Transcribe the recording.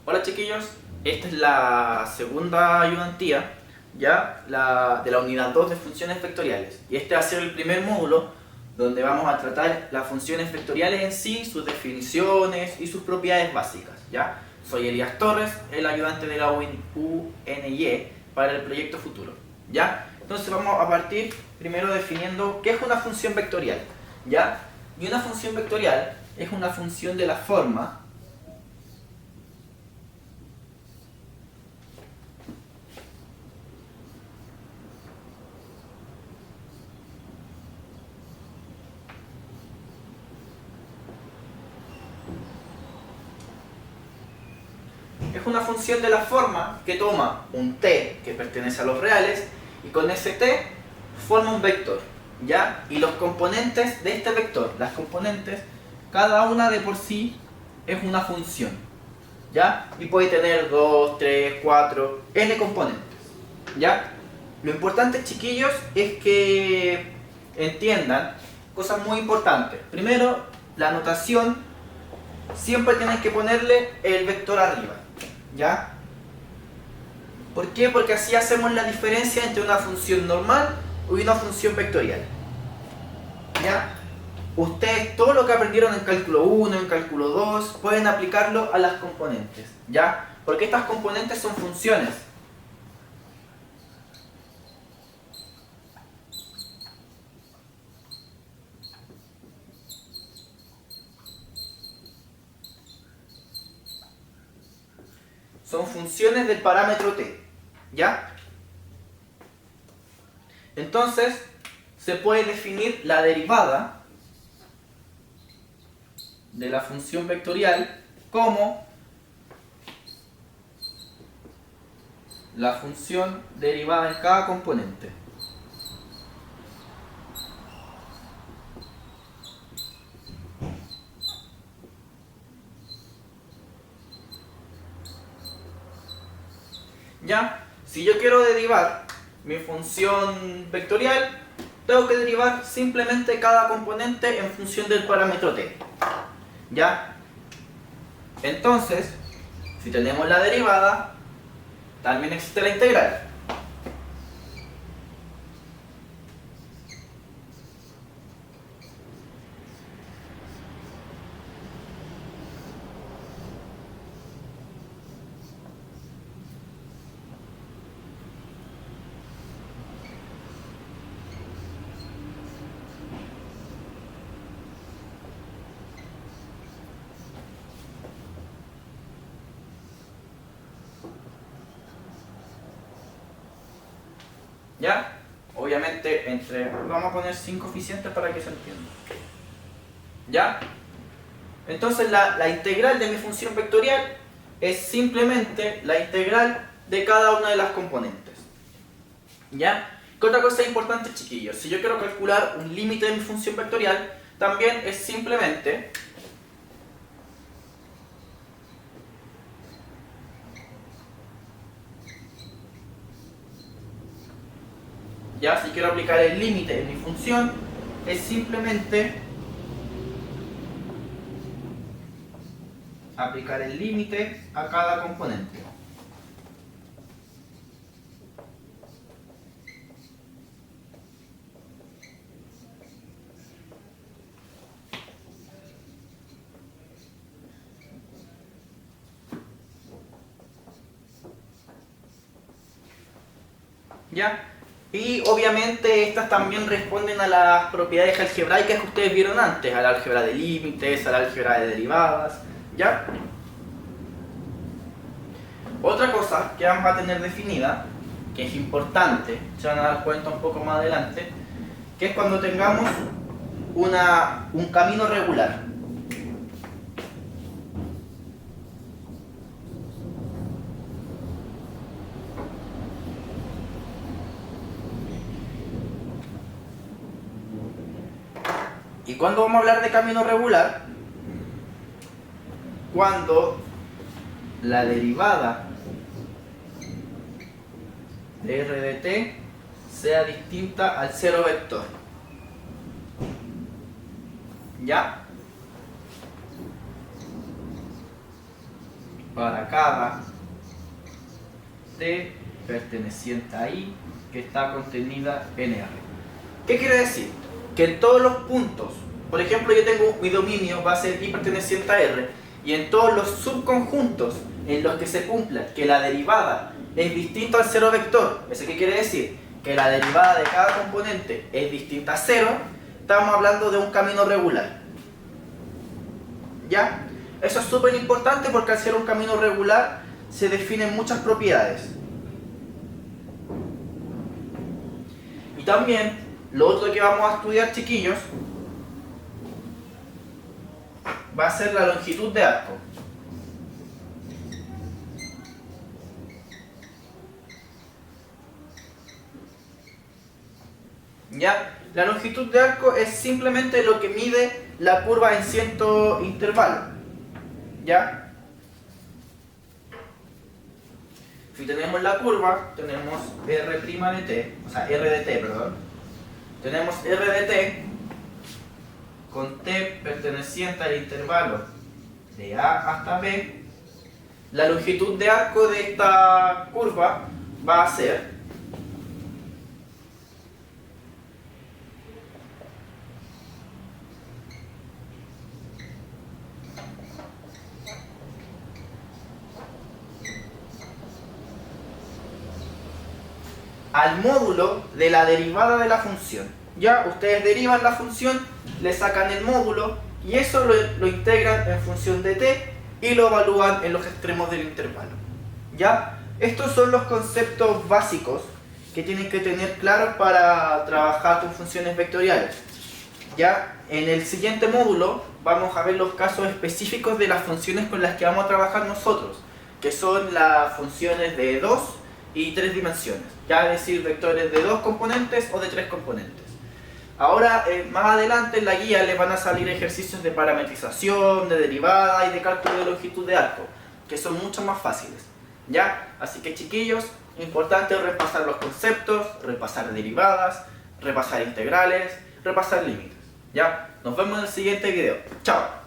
Hola chiquillos, esta es la segunda ayudantía de la unidad 2 de funciones vectoriales. Y este va a ser el primer módulo donde vamos a tratar las funciones vectoriales en sí, sus definiciones y sus propiedades básicas. ¿Ya? Soy Elías Torres, el ayudante de la UNY para el proyecto futuro. ¿Ya? Entonces vamos a partir primero definiendo qué es una función vectorial. ¿Ya? Y una función vectorial es una función de la forma que toma un t que pertenece a los reales y con ese t forma un vector, ¿ya? Y los componentes de este vector, las componentes, cada una de por sí es una función, ¿ya? Y puede tener 2, 3, 4, n componentes, ¿ya? Lo importante, chiquillos, es que entiendan cosas muy importantes. Primero, la notación siempre tienen que ponerle el vector arriba, ¿ya? ¿Por qué? Porque así hacemos la diferencia entre una función normal y una función vectorial, ¿ya? Ustedes todo lo que aprendieron en cálculo 1, en cálculo 2, pueden aplicarlo a las componentes, ¿ya? Porque estas componentes son funciones. Son funciones del parámetro t, ¿ya? Entonces, se puede definir la derivada de la función vectorial como la función derivada en cada componente. ¿Ya? Si yo quiero derivar mi función vectorial, tengo que derivar simplemente cada componente en función del parámetro t, ¿ya? Entonces, si tenemos la derivada, también existe la integral. ¿Ya? Obviamente, vamos a poner 5 coeficientes para que se entienda. ¿Ya? Entonces, la integral de mi función vectorial es simplemente la integral de cada una de las componentes. ¿Ya? ¿Qué otra cosa importante, chiquillos? Si yo quiero calcular un límite de mi función vectorial, también es simplemente ya, si quiero aplicar el límite en mi función, es simplemente aplicar el límite a cada componente. ¿Ya? Y obviamente estas también responden a las propiedades algebraicas que ustedes vieron antes, al álgebra de límites, al álgebra de derivadas, ¿ya? Otra cosa que vamos a tener definida, que es importante, se van a dar cuenta un poco más adelante, que es cuando tengamos un camino regular. ¿Y cuándo vamos a hablar de camino regular? Cuando la derivada de r de t sea distinta al cero vector. ¿Ya? para cada t perteneciente a I que está contenida en R. ¿Qué quiere decir? Que en todos los puntos, por ejemplo, yo tengo mi dominio va a ser I perteneciente a R, y en todos los subconjuntos en los que se cumpla que la derivada es distinta al cero vector, ¿eso qué quiere decir? Que la derivada de cada componente es distinta a cero, estamos hablando de un camino regular. ¿Ya? Eso es súper importante porque al ser un camino regular se definen muchas propiedades. Y también, lo otro que vamos a estudiar, chiquillos, va a ser la longitud de arco. ¿Ya? La longitud de arco es simplemente lo que mide la curva en cierto intervalo. ¿Ya? Si tenemos la curva, tenemos R' de t, o sea, R de t, perdón. Tenemos R de t con t perteneciente al intervalo de A hasta B. La longitud de arco de esta curva va a ser al módulo de la derivada de la función. Ya, ustedes derivan la función, le sacan el módulo y eso lo integran en función de t y lo evalúan en los extremos del intervalo. ¿Ya? Estos son los conceptos básicos que tienen que tener claros para trabajar con funciones vectoriales. ¿Ya? En el siguiente módulo vamos a ver los casos específicos de las funciones con las que vamos a trabajar nosotros, que son las funciones de 2 y 3 dimensiones, ya es decir, vectores de 2 componentes o de 3 componentes. Ahora, más adelante en la guía les van a salir ejercicios de parametrización, de derivada y de cálculo de longitud de arco, que son mucho más fáciles, ¿ya? Así que, chiquillos, importante repasar los conceptos, repasar derivadas, repasar integrales, repasar límites, ¿ya? Nos vemos en el siguiente video. ¡Chao!